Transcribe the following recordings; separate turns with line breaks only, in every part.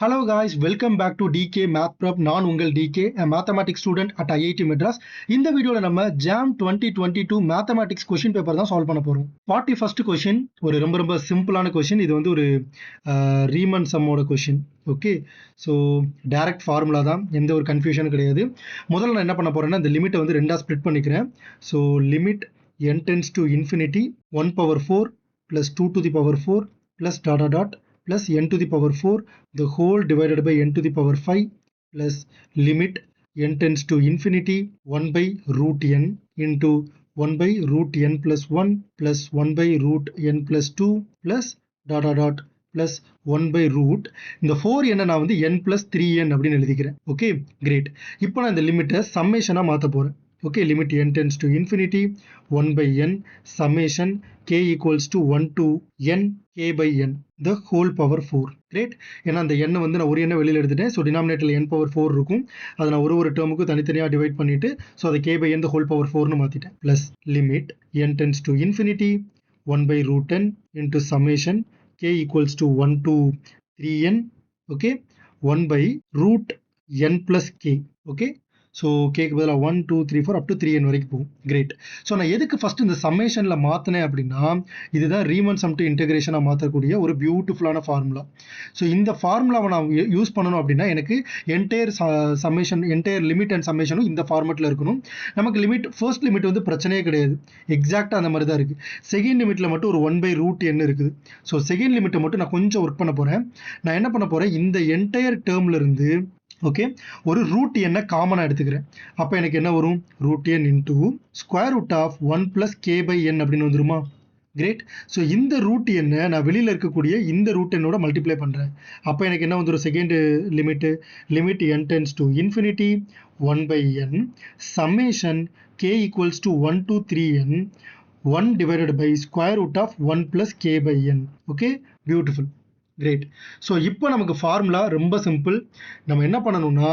Hello guys, welcome back to DK Math Prep. நான் உங்கள் DK, a mathematics student at IIT Madras. இந்த வீடியோல நம்ம JAM 2022 mathematics question paper தான் solve பண்ண போறோம். 41st question ஒரு ரொம்ப சிம்பிளான question. இது வந்து ஒரு ரீமன் சம்மோட question. Okay, so direct formula தான், எந்த ஒரு கன்ஃபியூஷனும் கிடையாது. முதல்ல நான் என்ன பண்ண போறேன்னா இந்த லிமிட்டை வந்து ரெண்டா ஸ்ப்ளிட் பண்ணிக்கிறேன். So limit n tends to infinity 1 power 4 plus 2 to the power 4 plus dot plus n to the power 4 the whole divided by n to the power 5 plus limit n tends to infinity 1 by root n into 1 by root n plus 1 plus 1 by root n plus 2 plus dot plus 1 by root இந்த 4n நான் வந்து n plus 3n அப்படின்னு எழுதிக்கிறேன். Okay, great. இப்போ நான் இந்த லிமிட்டை சம்மேஷனாக மாற்ற போகிறேன். Okay, limit n tends to infinity 1 by n summation k equals to 1 to n k by n the whole power 4. Great. ஏன்னா அந்த n வந்து நான் ஒரு எண்ணை வெளியில் எடுத்துட்டேன். ஸோ டினாமினேட்டரில் n power 4 இருக்கும். அதை நான் ஒரு டேர்முக்கு தனித்தனியாக டிவைட் பண்ணிட்டு ஸோ அதை k by n the whole power 4னு மாற்றிட்டேன். Plus limit n tends to infinity 1 by root n into summation k equals to 1 to 3n. Okay, 1 by root n plus k. Okay. So கேக்கு பதிலாக 1 2 3 4 up to 3n வரைக்கும் போகும். Great. So நான் எதுக்கு first இந்த சம்மேஷனில் மாற்றினேன் அப்படின்னா இதுதான் ரீமன் சம் டு இன்டெகிரேஷனாக மாற்றக்கூடிய ஒரு பியூட்டிஃபுல்லான ஃபார்முலா. ஸோ இந்த ஃபார்முலாவை நான் யூஸ் பண்ணணும் அப்படின்னா எனக்கு entire summation entire limit and சம்மேஷனும் இந்த ஃபார்மெட்டில் இருக்கணும். நமக்கு லிமிட் ஃபர்ஸ்ட் லிமிட் வந்து பிரச்சனையே கிடையாது, எக்ஸாக்டாக அந்த மாதிரி தான் இருக்குது. செகண்ட் லிமிட்டில் மட்டும் ஒரு 1 by root n இருக்குது. ஸோ செகண்ட் லிமிட்டை மட்டும் நான் கொஞ்சம் ஒர்க் பண்ண போகிறேன். நான் என்ன பண்ண போகிறேன், இந்த என்டையர் டேர்ம்லேருந்து ஓகே ஒரு ரூட் எண்ணை காமனாக எடுத்துக்கிறேன். அப்போ எனக்கு என்ன வரும், root n into square root of 1 + k by n அப்படின்னு வந்துருமா. கிரேட். ஸோ இந்த ரூட் எண்ணை நான் வெளியில் இருக்கக்கூடிய இந்த ரூட் எண்ணோட மல்டிப்ளை பண்ணுறேன். அப்போ எனக்கு என்ன வந்துடும், second limit n tends to infinity 1 by n summation k equals to 1 to 3n 1 divided by square root of 1 + k by n. Okay, beautiful. Great. So இப்போ நமக்கு ஃபார்முலா ரொம்ப சிம்பிள். நம்ம என்ன பண்ணணும்னா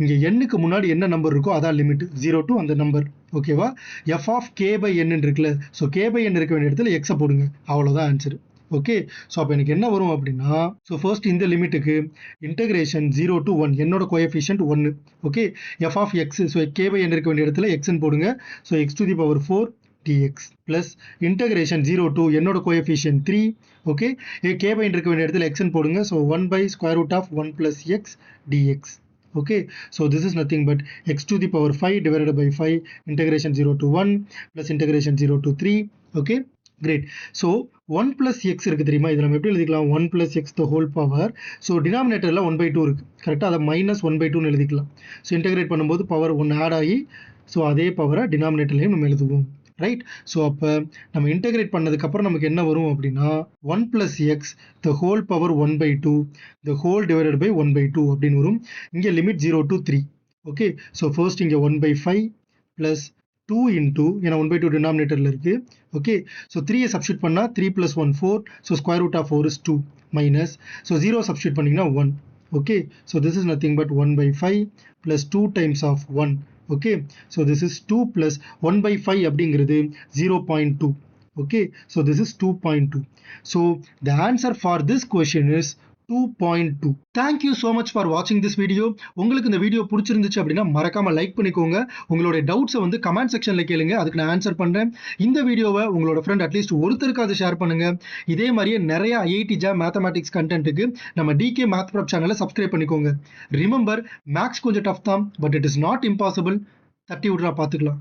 இங்கே எண்ணுக்கு முன்னாடி என்ன நம்பர் இருக்கோ அதான் லிமிட் 0 to அந்த நம்பர். ஓகேவா, எஃப் ஆஃப் கே பை என் இருக்குல்ல, ஸோ கே பை என் இருக்க வேண்டிய இடத்துல எக்ஸை போடுங்க, அவ்வளோதான் ஆன்சர். ஓகே, ஸோ அப்போ எனக்கு என்ன வரும் அப்படின்னா ஸோ ஃபர்ஸ்ட் இந்த லிமிட்டுக்கு இன்டெகிரேஷன் 0 to 1 என்னோட coefficient 1. Okay, f of x, so k by n இருக்க வேண்டிய இடத்துல எக்ஸ்ன்னு போடுங்க. So x to the power 4 dx plus integration 0 to என்னோட கோஎஃபிஷியன்ட் 3. ஓகே, k by இருக்க வேண்டிய இடத்துல x போடுங்க. So 1 by square root of 1 plus x dx. Okay, so this is nothing but x to the power 5 divided by 5 integration 0 to 1 plus integration 0 to 3. Okay, great. So 1 plus x இருக்கு தெரியுமா, இதை நம்ம எப்படி எழுதிக்கலாம், 1 plus x the whole power. So டினாமினேட்டரில் 1 by 2 இருக்கு, கரெக்டாக அதை மைனஸ் 1 by 2ன்னு எழுதிக்கலாம். ஸோ இன்டெகிரேட் பண்ணும்போது பவர் 1 ஆட் ஆகி ஸோ அதே பவரை டினாமினேட்டர்லையும் நம்ம எழுதுவோம். ரைட். ஸோ அப்போ நம்ம இன்டெகிரேட் பண்ணதுக்கப்புறம் நமக்கு என்ன வரும் அப்படின்னா 1 plus x the whole power 1 by 2 the whole divided by 1 by 2 அப்படின்னு வரும். இங்கே limit 0 to 3. Okay, so first இங்கே 1 by 5 plus 2 into ஏன்னா 1 by 2 டினாமினேட்டரில் இருக்குது. ஓகே, ஸோ 3யை சப்ஸ்டியூட் பண்ணால் 3 plus 1 4. So square root of 4 is 2 minus so 0 substitute பண்ணிங்கன்னா 1. Okay, so this is nothing but 1 by 5 plus 2 times of 1. Okay, so this is 2 plus 1 by 5 அப்படிங்கிறது 0.2. Okay, so this is 2.2. So the answer for this question is 2.2. Thank you so much for watching this video. உங்களுக்கு இந்த video பிடிச்சிருந்துச்சு அப்படின்னா மறக்காம like பண்ணிக்கோங்க. உங்களுடைய டவுட்ஸை வந்து comment செக்ஷன்ல கேளுங்க, அதுக்கு நான் ஆன்சர் பண்றேன். இந்த வீடியோவை உங்களோட ஃப்ரெண்ட் அட்லீஸ்ட் ஒருத்தருக்காவது ஷேர் பண்ணுங்க. இதே மாதிரியே நிறைய IIT JAM மேத்தமேட்டிக்ஸ் கண்டென்ட்டுக்கு நம்ம DK Math Prep சேனலை சப்ஸ்கிரைப் பண்ணிக்கோங்க. ரிமெம்பர், மேக்ஸ் கொஞ்சம் டஃப் தான், but it is not impossible. தட்டி விட்றா பார்த்துக்கலாம்.